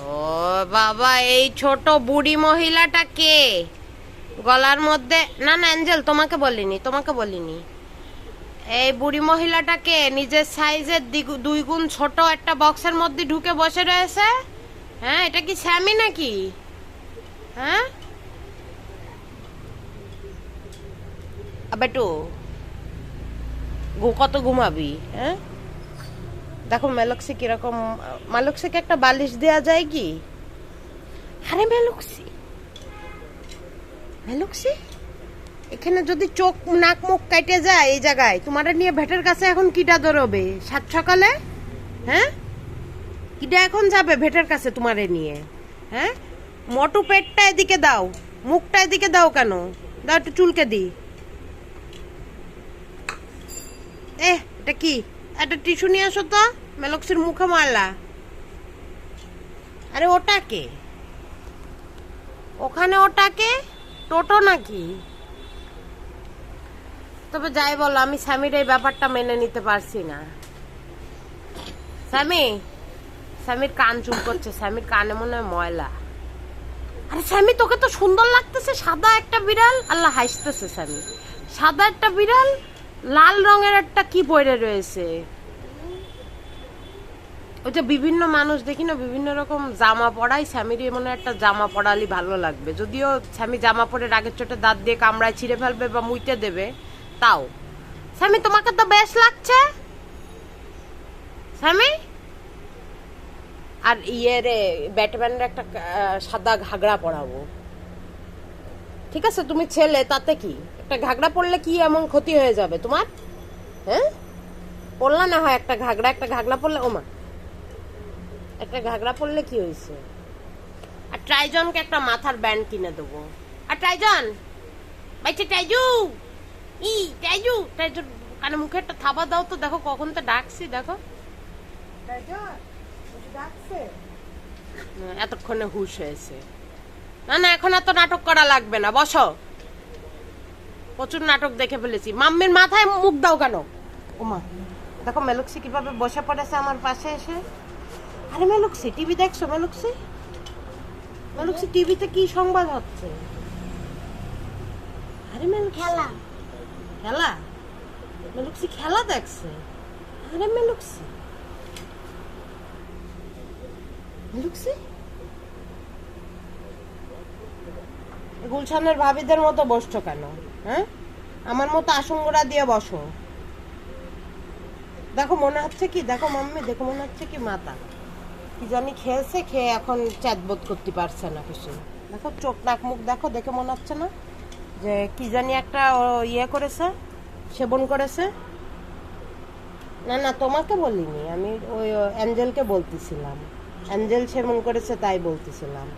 ও বাবা, এই ছোট বুড়ি মহিলাটা কে? গলার মধ্যে না না অ্যাঞ্জেল, তোমাকে বলিনি। এই বুড়ি মহিলাটা কে? নিজের সাইজের দুই গুণ ছোট একটা বক্সের মধ্যে ঢুকে বসে রয়েছে। হ্যাঁ, এটা কি স্যামি নাকি? হ্যাঁ আবেটু, কত ঘুমাবি? হ্যাঁ দেখো মেলক্সি কিরকম। মেলক্সিকে একটা বালিশ দেয়া যায় কি? আরে মেলক্সি, মেলক্সি এখানে যদি চোখ নাক মুখ কাটে যায় এই জায়গায়, তোমার নিয়ে ভেটের কাছে এখন কিটা দৌড়বে সাত সকালে? হ্যাঁ, কিটা এখন যাবে ভেটের কাছে তোমারে নিয়ে? হ্যাঁ, মোটু পেটটা এদিকে দাও, মুখটা এদিকে দাও কেন? দাও একটু চুলকে দি। এটা কি? একটা টিস্যু নিয়ে আসো তো, মেলক্সির মুখে মারলা। আরে ওটাকে, ওখানে ওটাকে টোটো নাকি? তবে যাই বলো, আমি স্যামির এই ব্যাপারটা মেনে নিতে পারছি না। স্যামির কান চুল করছে, স্যামির কানে মনে হয় ময়লা। আরে স্যামি, তোকে তো সুন্দর লাগতেছে, সাদা একটা বিড়াল। আল্লাহ হাসতেছে স্যামি, সাদা একটা বিড়াল লাল রঙের একটা কি পরে রয়েছে। ওই যে বিভিন্ন মানুষ দেখি না বিভিন্ন রকম জামা পরাই, স্যামির মনে একটা জামা পরালি ভালো লাগবে। যদিও স্যামি জামা পরে রাগের চোটে দাঁত দিয়ে কামড়ায় ছিঁড়ে ফেলবে বা মুইতে দেবে, তাও স্যামি তোমাকে তো বেশ লাগছে স্যামি। আর রে ব্যাটম্যানের একটা সাদা ঘাগড়া পরাবো। ঠিক আছে, তুমি ছেলে, তাতে কি? একটা ঘাগড়া পরলে কি এমন ক্ষতি হয়ে যাবে তোমার? হ্যাঁ, পরলা না হয় একটা ঘাগড়া পরলে, ওমা একটা ঘাগড়া পরলে কি হয়েছে? আর ট্রাইজনকে একটা মাথার ব্যান্ড কিনে দেবো। আর ট্রাইজন বাইছে, টাইজু কানে মুখে একটা থাবা দাও তো। দেখো কখন তো ডাকছি, দেখো এতক্ষণে হুশ হয়েছে। না না, এখন এত নাটক করা লাগবে না, বসো। প্রচুর নাটক দেখে ফেলেছি। মাম্মির মাথায় মুখ দাও কেন? ওমা দেখো মেলক্সি কিভাবে বসে পড়েছে আমার পাশে এসে। আরে মেলক্সি, টিভি দেখছো? মেলক্সি টিভিতে কি সংবাদ হচ্ছে? আরে খেলা খেলা, মেলক্সি খেলা দেখছে। আরে মেলক্সি গুলশানের ভাবিদের মতো বসছো কেন? হ্যাঁ, আমার মতো আসঙ্গরা দিয়ে বসো। দেখো মনে হচ্ছে কি, দেখো মাম্মি, দেখো মনে হচ্ছে কি মাথা কি জানি খেয়েছে, খেয়ে এখন চ্যাতবোধ করতে পারছে না কিছু। দেখো চোখ নাক মুখ দেখো, দেখে মনে হচ্ছে না যে কি জানি একটা ইয়ে করেছে, সেবন করেছে? না না, তোমাকে বলিনি আমি, ওই অ্যাঞ্জেলকে বলতেছিলাম। অ্যাঞ্জেল সেবন করেছে তাই বলতেছিলাম।